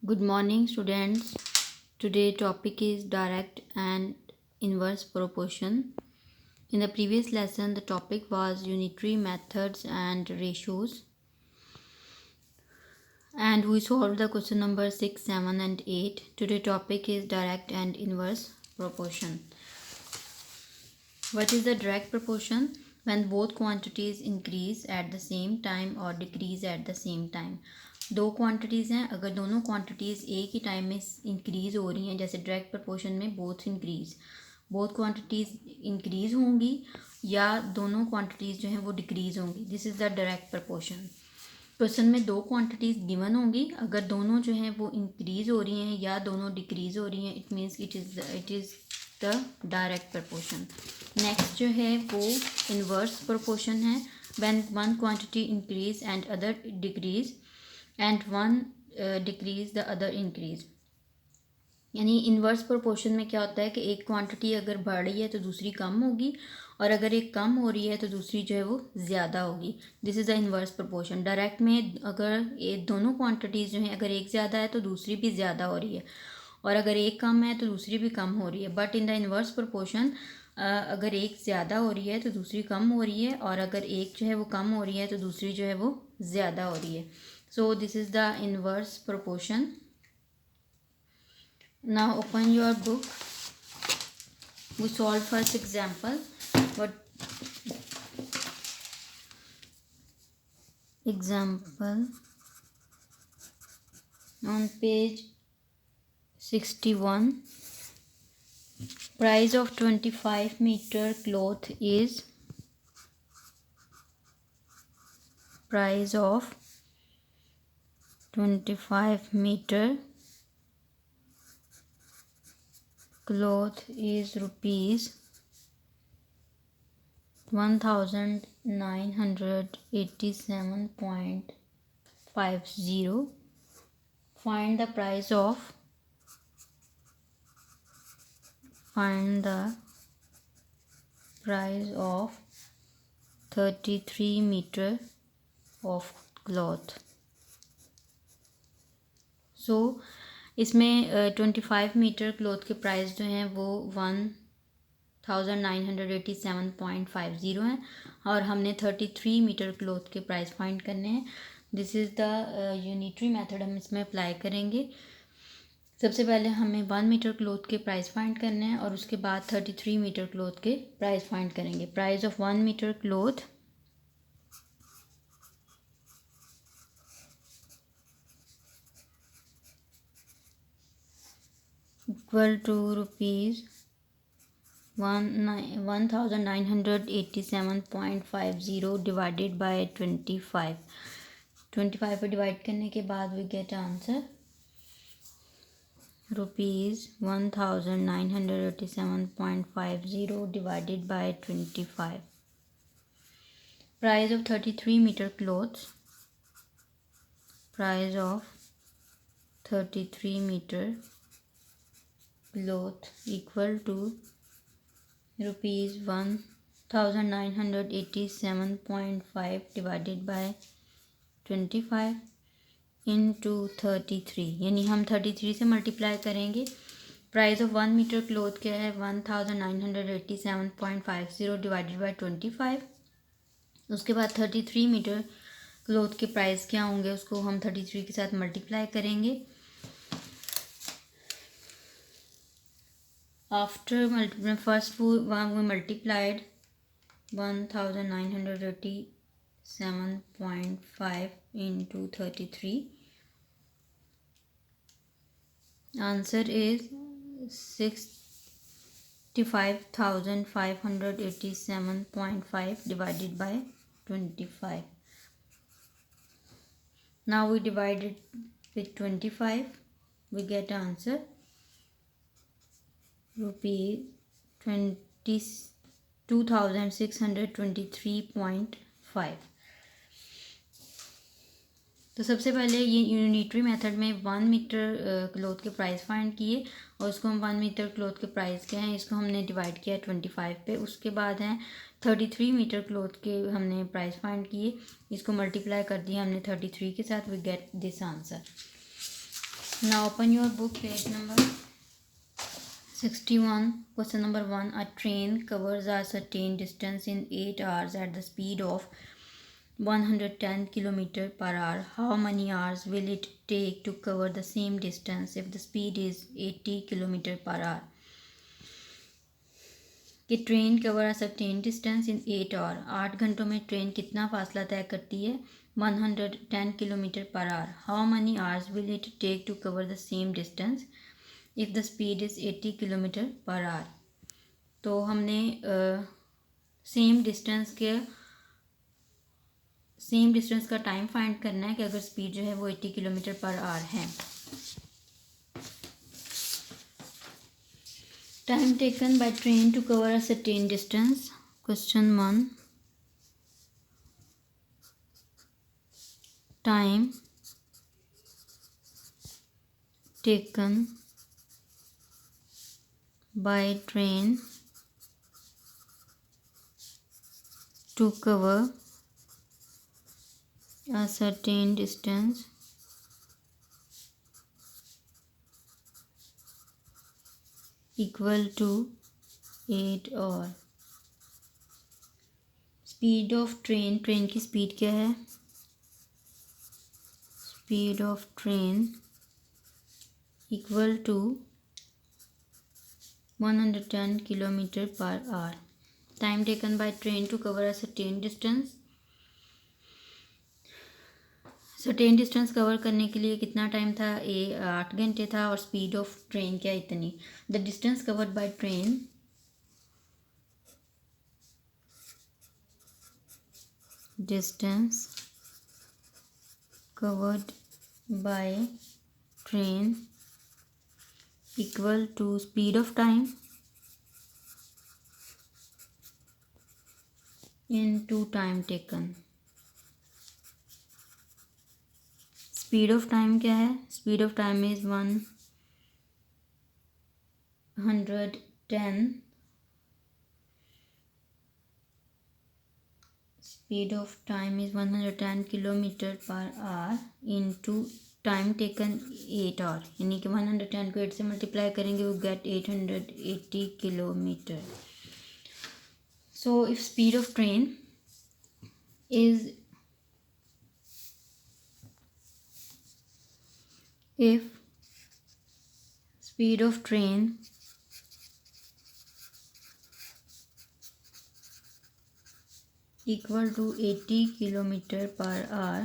Good morning, students. Today topic is direct and inverse proportion. In the previous lesson, the topic was unitary methods and ratios, and we solved the question number 6, 7, and 8. Today topic is direct and inverse proportion. What is the direct proportion? When both quantities increase at the same time or decrease at the same time. दो quantities हैं, अगर दोनों quantities एक ही time में increase हो रही हैं, जैसे डायरेक्ट प्रपोर्शन में बोथ क्वांटिटीज़ इंक्रीज़ होंगी या दोनों क्वांटिटीज़ जो हैं वो डिक्रीज़ होंगी. This is the direct proportion. Question में दो क्वांटिटीज़ गिवन होंगी, अगर दोनों जो हैं वो इंक्रीज़ हो रही हैं या दोनों डिक्रीज़ हो रही हैं, it means it is the direct proportion. Next जो है वो इन्वर्स प्रपोर्शन है. When one quantity increase and other decrease and one decrease the other increase. यानी इन्वर्स प्रोपोर्शन में क्या होता है कि एक क्वांटिटी अगर बढ़ रही है तो दूसरी कम होगी, और अगर एक कम हो रही है तो दूसरी जो है वो ज़्यादा होगी. This is the inverse proportion. Direct में अगर ये दोनों क्वांटिटीज़ जो हैं, अगर एक ज़्यादा है तो दूसरी भी ज़्यादा हो रही है, और अगर एक कम है तो दूसरी भी कम हो रही है. But in the inverse proportion अगर एक ज़्यादा हो रही है तो दूसरी कम हो रही है, और अगर एक जो है वो कम हो रही है तो दूसरी जो है वो ज़्यादा हो रही है. So this is the inverse proportion. Now open your book. We solve first example. What example on page 61? Price of 25 meter cloth is price of 25 meter cloth is rupees 1987.50. Find the price of 33 meter of cloth. सो इसमें 25 metre cloth के price जो हैं वो 1987.50 हैं, और हमने 33 metre cloth के price find करने हैं. This is the unitary method हम इसमें अप्लाई करेंगे. सबसे पहले हमें 1 मीटर क्लॉथ के प्राइस फाइंड करने हैं, और उसके बाद 33 मीटर क्लॉथ के प्राइस फाइंड करेंगे. Price of 1 metre cloth equal to rupees 1987.50 divided by 25. 25 पर डिवाइड करने के बाद we get answer rupees 1987.50 divided by 25. Price of 33 metre cloths. Price of 33 metre cloth equal to rupees 1987.5 divided by 25 into 33. यानी हम 33 से multiply करेंगे. Price of 1 metre cloth क्या है? 1987.50 डिवाइडेड बाई 25. उसके बाद 33 मीटर क्लॉथ के प्राइस क्या होंगे, उसको हम 33 के साथ मल्टीप्लाई करेंगे. After first we multiplied 1987.5 into 33. Answer is 65,587.5 divided by 25. Now we divide it with 25. We get answer rupees 22,623.5. तो सबसे पहले ये यूनिटरी मेथड में 1 मीटर क्लॉथ के प्राइस फाइंड किए, और उसको हम 1 मीटर क्लॉथ के प्राइस के हैं इसको हमने डिवाइड किया 25 पे. उसके बाद हैं 33 मीटर क्लॉथ के हमने प्राइस फाइंड किए, इसको मल्टीप्लाई कर दिया हमने 33 के साथ. We get this answer. Now open your book, page number 61. Question number 1. A train covers a certain distance in 8 hours at the speed of 110 km per hour. How many hours will it take to cover the same distance if the speed is 80 km per hour? कि train cover a certain distance in 8 hour, 8 घंटों में train कितना फासला तय करती है? 110 kilometre per hour. How many hours will it take to cover the same distance if the speed is 80 kilometre per hour. तो हमने सेम डिस्टेंस का टाइम फाइंड करना है कि अगर स्पीड जो है वो 80 किलोमीटर पर आवर है. Time taken by train to cover a certain distance. Question 1. Time taken by train to cover a certain distance equal to 8 और स्पीड ऑफ ट्रेन की स्पीड क्या है? Speed of train equal to 110 kilometre per hour. Time taken by train to cover a certain distance cover करने के लिए कितना time था? 8 घंटे था. और स्पीड ऑफ ट्रेन क्या इतनी? The distance covered by train equal to speed of time into time taken. Speed of time क्या है? Speed of time is 110. Speed of time is 110 kilometre per hour into time taken 8 hour. यानी कि 110 को 8 से multiply करेंगे, वो get 880 kilometre. So if speed of train is if speed of train equal to 80 kilometer per hour,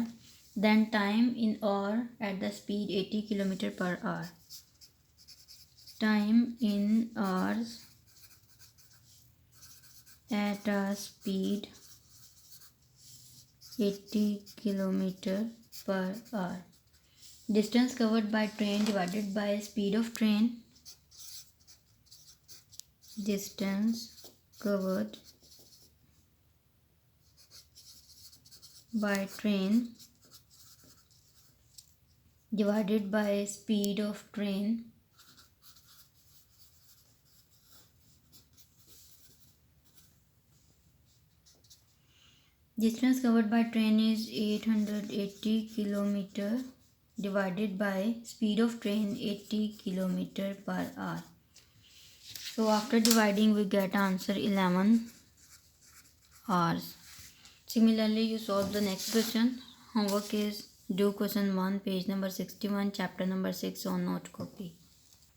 then time in hour at the speed 80 kilometer per hour. Time in hours at a speed 80 kilometer per hour. Distance covered by train divided by speed of train. Distance covered by train divided by speed of train. Distance covered by train is 880 kilometer divided by speed of train 80 kilometer per hour. So after dividing we get answer 11 hours. Similarly you solve the next question. Homework is do question 1, page number 61, chapter number 6 on note copy.